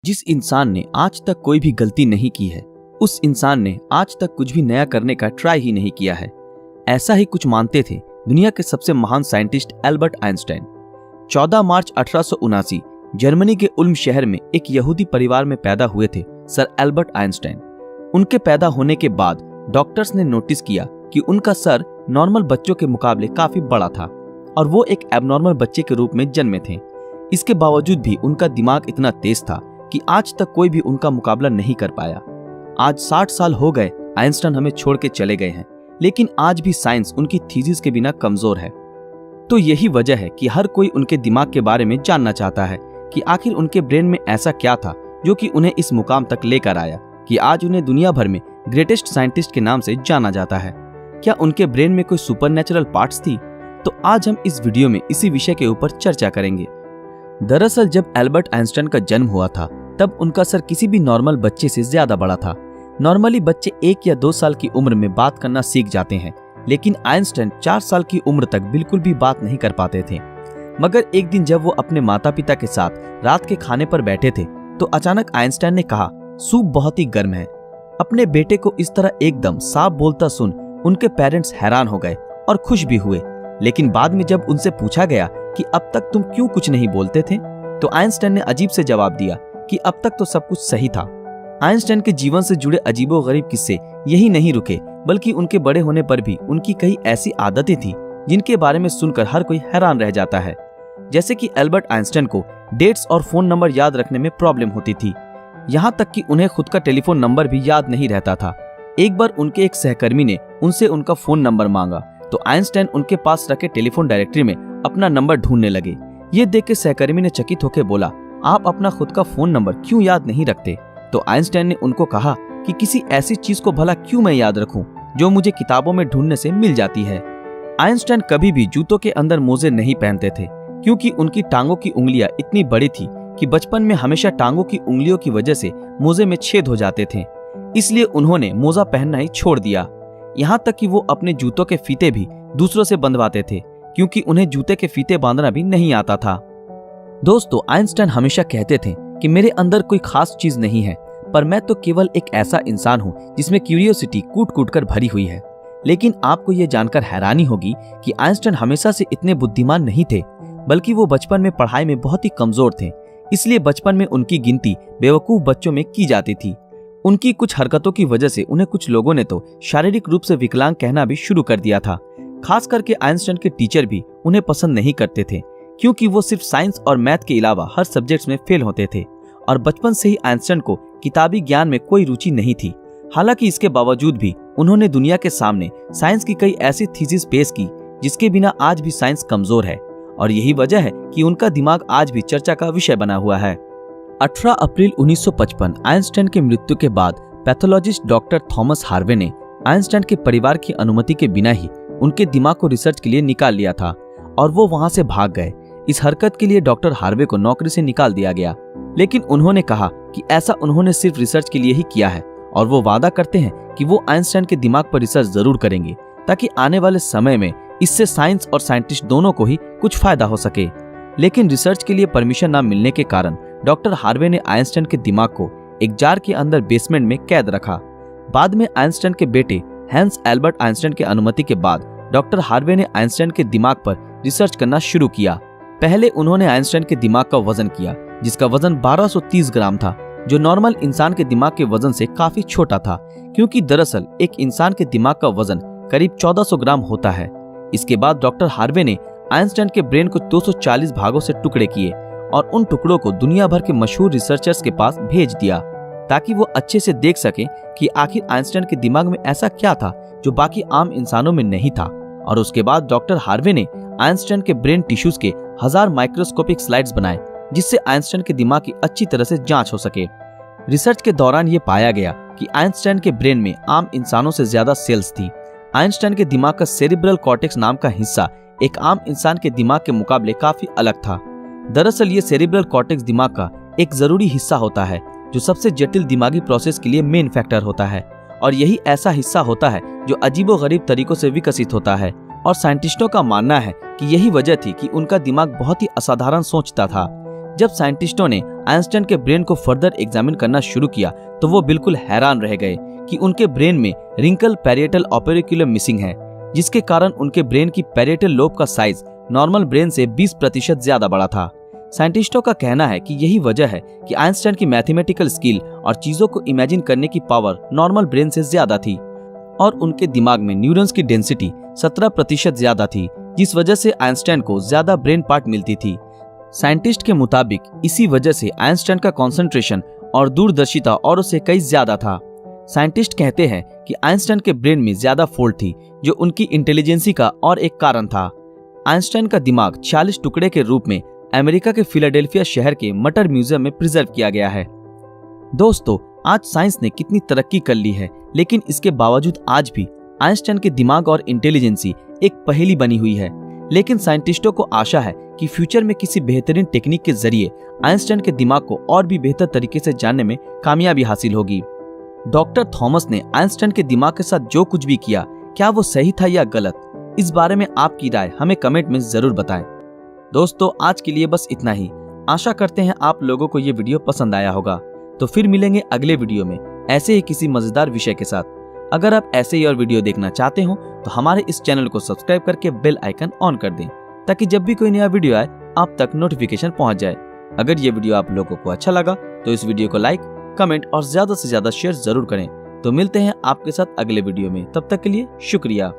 जिस इंसान ने आज तक कोई भी गलती नहीं की है, उस इंसान ने आज तक कुछ भी नया करने का ट्राई ही नहीं किया है। ऐसा ही कुछ मानते थे दुनिया के सबसे महान साइंटिस्ट एल्बर्ट आइंस्टाइन। 14 मार्च 1879 जर्मनी के उल्म शहर में एक यहूदी परिवार में पैदा हुए थे सर एल्बर्ट आइंस्टाइन। उनके पैदा होने के बाद डॉक्टर्स ने नोटिस किया कि उनका सर नॉर्मल बच्चों के मुकाबले काफी बड़ा था और वो एक एबनॉर्मल बच्चे के रूप में जन्मे थे। इसके बावजूद भी उनका दिमाग इतना तेज था कि आज तक कोई भी उनका मुकाबला नहीं कर पाया। आज 60 साल हो गए आइंस्टाइन हमें छोड़ के चले गए हैं, लेकिन आज भी साइंस उनकी थीसिस के बिना कमजोर है। तो यही वजह है कि हर कोई उनके दिमाग के बारे में जानना चाहता है कि आखिर उनके ब्रेन में ऐसा क्या था जो कि उन्हें इस मुकाम तक लेकर आया कि आज उन्हें दुनिया भर में ग्रेटेस्ट साइंटिस्ट के नाम से जाना जाता है। क्या उनके ब्रेन में कोई सुपरनैचुरल पार्ट्स थी? तो आज हम इस वीडियो में इसी विषय के ऊपर चर्चा करेंगे। दरअसल जब एल्बर्ट आइंस्टाइन का जन्म हुआ था तब उनका सर किसी भी नॉर्मल बच्चे से ज्यादा बड़ा था। नॉर्मली बच्चे 1 या 2 साल की उम्र में बात करना सीख जाते हैं, लेकिन आइंस्टाइन 4 साल की उम्र तक बिल्कुल भी बात नहीं कर पाते थे। मगर एक दिन जब वो अपने माता पिता के साथ रात के खाने पर बैठे थे तो अचानक आइंस्टाइन ने कहा, सूप बहुत ही गर्म है। अपने बेटे को इस तरह एकदम साफ बोलता सुन उनके पेरेंट्स हैरान हो गए और खुश भी हुए। लेकिन बाद में जब उनसे पूछा गया कि अब तक तुम क्यों कुछ नहीं बोलते थे, तो आइंस्टाइन ने अजीब से जवाब दिया कि अब तक तो सब कुछ सही था। आइंस्टाइन के जीवन से जुड़े अजीबोगरीब किस्से यही नहीं रुके, बल्कि उनके बड़े होने पर भी उनकी कई ऐसी आदतें थी जिनके बारे में सुनकर हर कोई हैरान रह जाता है। जैसे कि एल्बर्ट आइंस्टाइन को डेट्स और फोन नंबर याद रखने में प्रॉब्लम होती थी, यहाँ तक कि उन्हें खुद का टेलीफोन नंबर भी याद नहीं रहता था। एक बार उनके एक सहकर्मी ने उनसे उनका फोन नंबर मांगा तो आइंस्टाइन उनके पास रखे टेलीफोन डायरेक्टरी में अपना नंबर ढूंढने लगे। ये देख के सहकर्मी ने चकित होकर बोला, आप अपना खुद का फोन नंबर क्यों याद नहीं रखते? तो आइंस्टाइन ने उनको कहा कि किसी ऐसी चीज को भला क्यों मैं याद रखूं जो मुझे किताबों में ढूंढने से मिल जाती है। आइंस्टाइन कभी भी जूतों के अंदर मोजे नहीं पहनते थे, क्योंकि उनकी टांगों की उंगलियां इतनी बड़ी थी कि बचपन में हमेशा टांगों की उंगलियों की वजह से मोजे में छेद हो जाते थे। इसलिए उन्होंने मोजा पहनना ही छोड़ दिया। यहाँ तक कि वो अपने जूतों के फीते भी दूसरों से बंधवाते थे, क्योंकि उन्हें जूते के फीते बांधना भी नहीं आता था। दोस्तों, आइंस्टाइन हमेशा कहते थे कि मेरे अंदर कोई खास चीज नहीं है, पर मैं तो केवल एक ऐसा इंसान हूँ जिसमें क्यूरियोसिटी कूट कूट कर भरी हुई है। लेकिन आपको ये जानकर हैरानी होगी कि आइंस्टाइन हमेशा से इतने बुद्धिमान नहीं थे, बल्कि वो बचपन में पढ़ाई में बहुत ही कमजोर थे। इसलिए बचपन में उनकी गिनती बेवकूफ बच्चों में की जाती थी। उनकी कुछ हरकतों की वजह से उन्हें कुछ लोगों ने तो शारीरिक रूप से विकलांग कहना भी शुरू कर दिया था। खास करके आइंस्टाइन के टीचर भी उन्हें पसंद नहीं करते थे, क्योंकि वो सिर्फ साइंस और मैथ के अलावा हर सब्जेक्ट्स में फेल होते थे और बचपन से ही आइंस्टाइन को किताबी ज्ञान में कोई रुचि नहीं थी। हालांकि इसके बावजूद भी उन्होंने दुनिया के सामने साइंस की कई ऐसी थीसिस पेश की जिसके बिना आज भी साइंस कमजोर है, और यही वजह है कि उनका दिमाग आज भी चर्चा का विषय बना हुआ है। 18 अप्रैल 1955 आइंस्टाइन की मृत्यु के बाद पैथोलॉजिस्ट डॉक्टर थॉमस हार्वे ने आइंस्टाइन के परिवार की अनुमति के बिना ही उनके दिमाग को रिसर्च के लिए निकाल लिया था और वो वहां से भाग गए। इस हरकत के लिए डॉक्टर हार्वे को नौकरी से निकाल दिया गया, लेकिन उन्होंने कहा कि ऐसा उन्होंने सिर्फ रिसर्च के लिए ही किया है और वो वादा करते हैं कि वो आइंस्टाइन के दिमाग पर रिसर्च जरूर करेंगे ताकि आने वाले समय में इससे साइंस और साइंटिस्ट दोनों को ही कुछ फायदा हो सके। लेकिन रिसर्च के लिए परमिशन न मिलने के कारण डॉक्टर हार्वे ने आइंस्टाइन के दिमाग को एक जार के अंदर बेसमेंट में कैद रखा। बाद में आइंस्टाइन के बेटे हैंस एल्बर्ट आइंस्टाइन की अनुमति के बाद डॉक्टर हार्वे ने आइंस्टाइन के दिमाग पर रिसर्च करना शुरू किया। पहले उन्होंने आइंस्टाइन के दिमाग का वजन किया, जिसका वजन 1230 ग्राम था, जो नॉर्मल इंसान के दिमाग के वजन से काफी छोटा था, क्योंकि दरअसल एक इंसान के दिमाग का वजन करीब 1400 ग्राम होता है। इसके बाद डॉक्टर हार्वे ने आइंस्टाइन के ब्रेन को 240 भागों से टुकड़े किए और उन टुकड़ों को दुनिया भर के मशहूर रिसर्चर्स के पास भेज दिया ताकि वो अच्छे से देख सके कि आखिर आइंस्टाइन के दिमाग में ऐसा क्या था जो बाकी आम इंसानों में नहीं था। और उसके बाद डॉक्टर हार्वे ने आइंस्टाइन के ब्रेन टिश्यूज के 1000 माइक्रोस्कोपिक स्लाइड्स बनाए, जिससे आइंस्टाइन के दिमाग की अच्छी तरह से जांच हो सके। रिसर्च के दौरान ये पाया गया कि आइंस्टाइन के ब्रेन में आम इंसानों से ज्यादा सेल्स थी। आइंस्टाइन के दिमाग का सेरिब्रल कॉर्टेक्स नाम का हिस्सा एक आम इंसान के दिमाग के मुकाबले काफी अलग था। दरअसल ये सेरिब्रल कॉर्टेक्स दिमाग का एक जरूरी हिस्सा होता है जो सबसे जटिल दिमागी प्रोसेस के लिए मेन फैक्टर होता है, और यही ऐसा हिस्सा होता है जो अजीबोगरीब तरीकों से विकसित होता है। और साइंटिस्टों का मानना है कि यही वजह थी कि उनका दिमाग बहुत ही असाधारण सोचता था। जब साइंटिस्टों ने आइंस्टाइन के ब्रेन को फर्दर एग्जामिन करना शुरू किया तो वो बिल्कुल हैरान रह गए कि उनके ब्रेन में रिंकल पैरिएटल ओपेरिकुलम मिसिंग है, जिसके कारण उनके ब्रेन की पैरिएटल लोब का साइज नॉर्मल ब्रेन से 20% ज्यादा बड़ा था। साइंटिस्टों का कहना है कि यही वजह है कि आइंस्टाइन की मैथमेटिकल स्किल और चीजों को इमेजिन करने की पावर नॉर्मल ब्रेन से ज्यादा थी और उनके दिमाग में न्यूरॉन्स की डेंसिटी 17% ज्यादा थी, जिस वजह से आइंस्टाइन को ज्यादा ब्रेन पार्ट मिलती थी। साइंटिस्ट के मुताबिक इसी वजह से आइंस्टाइन का कंसंट्रेशन और दूरदर्शिता औरों से कई ज्यादा था। साइंटिस्ट कहते हैं कि आइंस्टाइन के ब्रेन में ज्यादा फोल्ड थी, जो उनकी इंटेलिजेंसी का और एक कारण था। आइंस्टाइन का दिमाग 46 टुकड़े के रूप में अमेरिका के फिलाडेल्फिया शहर के मटर म्यूजियम में प्रिजर्व किया गया है। दोस्तों, आज साइंस ने कितनी तरक्की कर ली है, लेकिन इसके बावजूद आज भी आइंस्टाइन के दिमाग और इंटेलिजेंसी एक पहेली बनी हुई है। लेकिन साइंटिस्टों को आशा है कि फ्यूचर में किसी बेहतरीन टेक्निक के जरिए आइंस्टाइन के दिमाग को और भी बेहतर तरीके से जानने में कामयाबी हासिल होगी। डॉक्टर थॉमस ने आइंस्टाइन के दिमाग के साथ जो कुछ भी किया, क्या वो सही था या गलत? इस बारे में आपकी राय हमें कमेंट में जरूर बताएं। दोस्तों, आज के लिए बस इतना ही। आशा करते हैं आप लोगों को ये वीडियो पसंद आया होगा। तो फिर मिलेंगे अगले वीडियो में ऐसे ही किसी मजेदार विषय के साथ। अगर आप ऐसे ही और वीडियो देखना चाहते हो तो हमारे इस चैनल को सब्सक्राइब करके बेल आइकन ऑन कर दें, ताकि जब भी कोई नया वीडियो आए आप तक नोटिफिकेशन पहुंच जाए। अगर ये वीडियो आप लोगों को अच्छा लगा तो इस वीडियो को लाइक, कमेंट और ज्यादा से ज्यादा शेयर जरूर करें। तो मिलते हैं आपके साथ अगले वीडियो में, तब तक के लिए शुक्रिया।